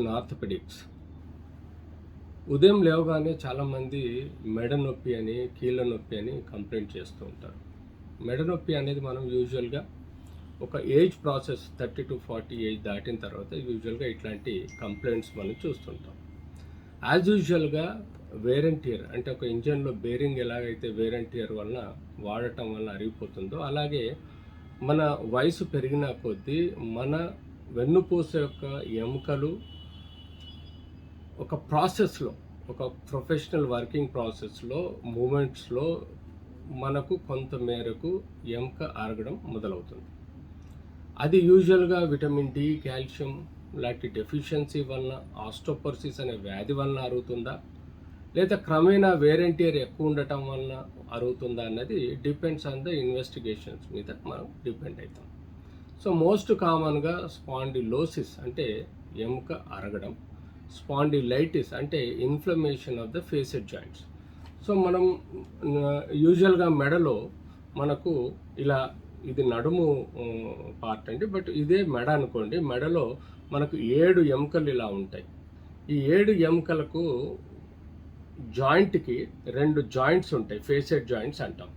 In orthopaedics. ఉదయం లేవగానే చాలామంది మెడ నొప్పి అని, కీళ్ళ నొప్పి అని కంప్లైంట్ చేస్తూ ఉంటారు. మెడ నొప్పి అనేది మనం యూజువల్గా ఒక ఏజ్ ప్రాసెస్ 30 to 40 ఏజ్ దాటిన తర్వాత యూజువల్గా ఇట్లాంటి కంప్లైంట్స్ మనం చూస్తుంటాం. యాజ్ యూజువల్గా వేర్ అండ్ టియర్ అంటే ఒక ఇంజన్లో బేరింగ్ ఎలాగైతే వేర్ అండ్ టియర్ వలన వాడటం వలన అరిగిపోతుందో, అలాగే మన వయసు పెరిగిన కొద్దీ మన వెన్నుపూస యొక్క ఎముకలు ఒక ప్రాసెస్లో, ఒక ప్రొఫెషనల్ వర్కింగ్ ప్రాసెస్లో, మూమెంట్స్లో మనకు కొంత మేరకు ఎముక అరగడం మొదలవుతుంది. అది యూజువల్గా విటమిన్ డి, కాల్షియం లాంటి డెఫిషియన్సీ వలన, ఆస్టోపర్సిస్ అనే వ్యాధి వలన అరుగుతుందా, లేదా క్రమేణా వేరెంటియర్ ఎక్కువ ఉండటం వలన అరుగుతుందా అన్నది డిపెండ్స్ ఆన్ ద ఇన్వెస్టిగేషన్స్ మీద మనం డిపెండ్ అవుతాం. సో మోస్ట్ కామన్గా స్పాండిలోసిస్ అంటే ఎముక అరగడం, స్పాండిలైటిస్ అంటే inflammation of the facet joints. So మనం యూజువల్గా మెడలో మనకు ఇలా, ఇది నడుము పార్ట్ అండి, బట్ ఇదే మెడ అనుకోండి. మెడలో మనకు 7 ఎముకలు ఇలా ఉంటాయి. ఈ 7 ఎముకలకు జాయింట్కి 2 జాయింట్స్ ఉంటాయి, ఫేసెడ్ జాయింట్స్ అంటాం.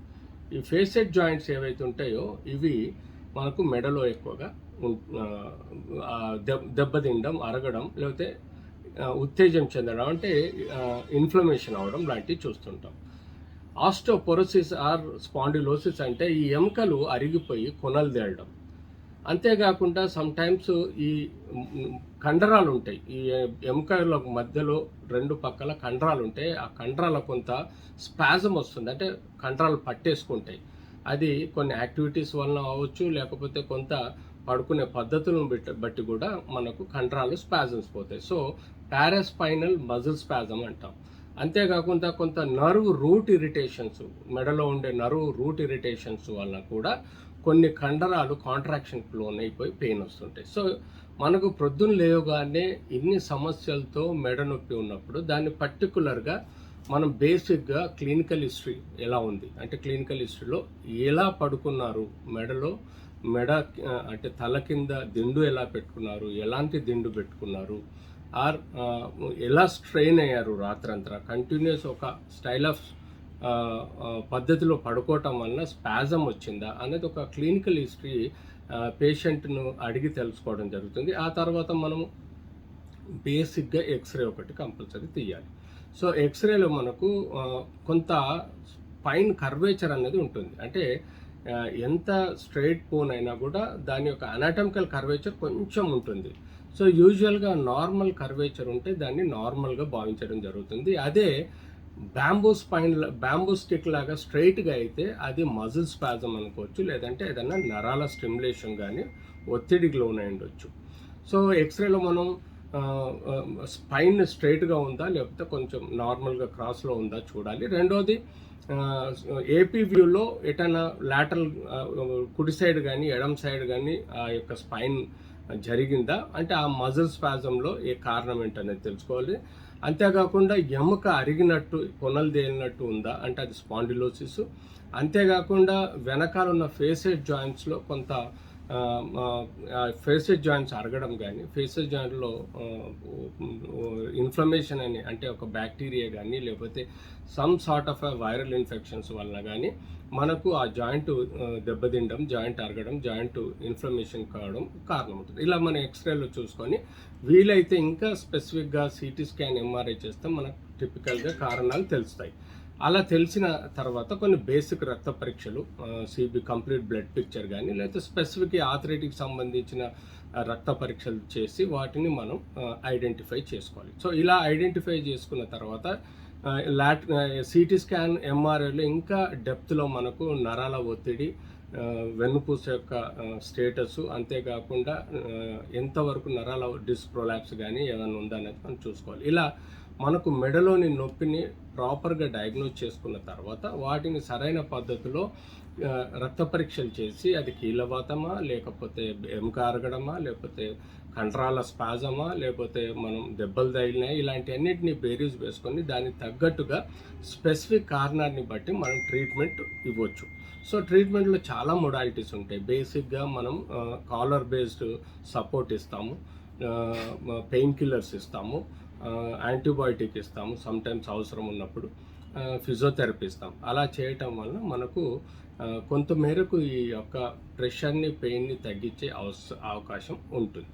ఈ ఫేసెడ్ జాయింట్స్ ఏవైతే ఉంటాయో ఇవి మనకు మెడలో ఎక్కువగా దెబ్బతినడం, అరగడం, లేకపోతే ఉత్తేజం చెందడం అంటే ఇన్ఫ్లమేషన్ అవడం లాంటివి చూస్తుంటాం. ఆస్టోపోరోసిస్ ఆర్ స్పాండిలోసిస్ అంటే ఈ ఎముకలు అరిగిపోయి కొనలు తేలడం. అంతేకాకుండా సమ్టైమ్స్ ఈ కండరాలు ఉంటాయి, ఈ ఎముకల మధ్యలో 2 పక్కల కండరాలు ఉంటాయి. ఆ కండరాల కొంత స్పాజం వస్తుంది, అంటే కండరాలు పట్టేసుకుంటాయి. అది కొన్ని యాక్టివిటీస్ వలన అవ్వచ్చు, లేకపోతే కొంత పడుకునే పద్ధతులను బట్టి కూడా మనకు కండరాలు స్పాజమ్స్ పోతాయి. సో పారాస్పైనల్ మజిల్ స్పాజమ్ అంటాం. అంతేకాకుండా కొంత నర్వ్ రూట్ ఇరిటేషన్స్, మెడలో ఉండే నర్వ్ రూట్ ఇరిటేషన్స్ వలన కూడా కొన్ని కండరాలు కాంట్రాక్షన్కి లోనైపోయి పెయిన్ వస్తుంటాయి. సో మనకు ప్రొద్దున లేవగానే ఇన్ని సమస్యలతో మెడ నొప్పి ఉన్నప్పుడు దాన్ని పర్టికులర్గా మనం బేసిక్గా క్లినికల్ హిస్టరీ ఎలా ఉంది అంటే, క్లినికల్ హిస్టరీలో ఎలా పడుకున్నారు, మెడ అంటే తల కింద దిండు ఎలా పెట్టుకున్నారు, ఎలాంటి దిండు పెట్టుకున్నారు, ఆర్ ఎలా స్ట్రెయిన్ అయ్యారు రాత్రంతా, కంటిన్యూస్ ఒక స్టైల్ ఆఫ్ పద్ధతిలో పడుకోవటం వలన స్పాజం వచ్చిందా అనేది ఒక క్లినికల్ హిస్టరీ పేషెంట్ను అడిగి తెలుసుకోవడం జరుగుతుంది. ఆ తర్వాత మనము బేసిక్గా ఎక్స్రే ఒకటి కంపల్సరీ తీయాలి. సో ఎక్స్రేలో మనకు కొంత స్పైన్ కర్వేచర్ అనేది ఉంటుంది. అంటే ఎంత స్ట్రైట్ బోన్ అయినా కూడా దాని యొక్క అనాటమికల్ కర్వేచర్ కొంచెం ఉంటుంది. సో యూజువల్గా నార్మల్ కర్వేచర్ ఉంటే దాన్ని నార్మల్గా భావించడం జరుగుతుంది. అదే బ్యాంబూ స్టిక్ లాగా స్ట్రైట్గా అయితే అది మజిల్ స్పాజం అనుకోవచ్చు, లేదంటే ఏదైనా నరాల స్టిమ్యులేషన్ కానీ ఒత్తిడికి లోనై ఉండొచ్చు. సో ఎక్స్రేలో మనం స్పైన్ స్ట్రైట్గా ఉందా, లేకపోతే కొంచెం నార్మల్గా క్రాస్లో ఉందా చూడాలి. రెండోది ఏపీ వ్యూలో ఎటైనా లాటరల్ కుడి సైడ్ కానీ ఎడమ సైడ్ కానీ ఆ యొక్క స్పైన్ జరిగిందా అంటే ఆ మజిల్ స్పాజంలో ఏ కారణం ఏంటనేది తెలుసుకోవాలి. అంతేకాకుండా ఎముక అరిగినట్టు, కొనలు తేలినట్టు ఉందా అంటే అది స్పాండిలోసిస్. అంతేకాకుండా వెనకాల ఉన్న ఫేసెడ్ జాయింట్స్లో కొంత ఫేసెడ్ జాయింట్స్ అరగడం కానీ, ఫేసెడ్ జాయింట్లో ఇన్ఫ్లమేషన్ అని అంటే ఒక బ్యాక్టీరియా కానీ, లేకపోతే some sort of viral infections వలన కానీ మనకు ఆ జాయింట్ దెబ్బతినడం, జాయింట్ అరగడం, జాయింట్ ఇన్ఫ్లమేషన్ కావడం కారణం అవుతుంది. ఇలా మనం ఎక్స్రేలో చూసుకొని వీలైతే ఇంకా స్పెసిఫిక్గా సిటీ స్కాన్, ఎంఆర్ఐ చేస్తే మనకు టిపికల్గా కారణాలు తెలుస్తాయి. అలా తెలిసిన తర్వాత కొన్ని బేసిక్ రక్త పరీక్షలు, సిబి కంప్లీట్ బ్లడ్ పిక్చర్ కానీ, లేకపోతే స్పెసిఫిక్ ఆథరైటికి సంబంధించిన రక్త పరీక్షలు చేసి వాటిని మనం ఐడెంటిఫై చేసుకోవాలి. సో ఇలా ఐడెంటిఫై చేసుకున్న తర్వాత సిటీ స్కాన్, ఎంఆర్ఐలో ఇంకా డెప్త్లో మనకు నరాల ఒత్తిడి, వెన్నుపూస యొక్క స్టేటస్, అంతేకాకుండా ఎంతవరకు నరాల డిస్క్ ప్రొలాప్స్ కానీ ఏమైనా ఉందా అనేది మనం చూసుకోవాలి. ఇలా మనకు మెడలోని నొప్పిని ప్రాపర్గా డయాగ్నోజ్ చేసుకున్న తర్వాత వాటిని సరైన పద్ధతిలో రక్త పరీక్షలు చేసి అది కీళ్ళవాతమా, లేకపోతే ఎముక అరగడమా, లేకపోతే కండరాల స్పాజమా, లేకపోతే మనం దెబ్బలు తగిలినాయి, ఇలాంటి అన్నింటినీ బేరీజ్ వేసుకొని దానికి తగ్గట్టుగా స్పెసిఫిక్ కారణాన్ని బట్టి మనం ట్రీట్మెంట్ ఇవ్వచ్చు. సో ట్రీట్మెంట్లో చాలా మొడాలిటీస్ ఉంటాయి. బేసిక్గా మనం కాలర్ బేస్డ్ సపోర్ట్ ఇస్తాము. పెయిన్ కిల్లర్స్ ఇస్తాము, యాంటీబయాటిక్ ఇస్తాము, సమ్టైమ్స్ అవసరం ఉన్నప్పుడు ఫిజియోథెరపీ ఇస్తాం. అలా చేయటం వలన మనకు కొంత మేరకు ఈ యొక్క ప్రెషర్ని, పెయిన్ని తగ్గించే అవకాశం ఉంటుంది.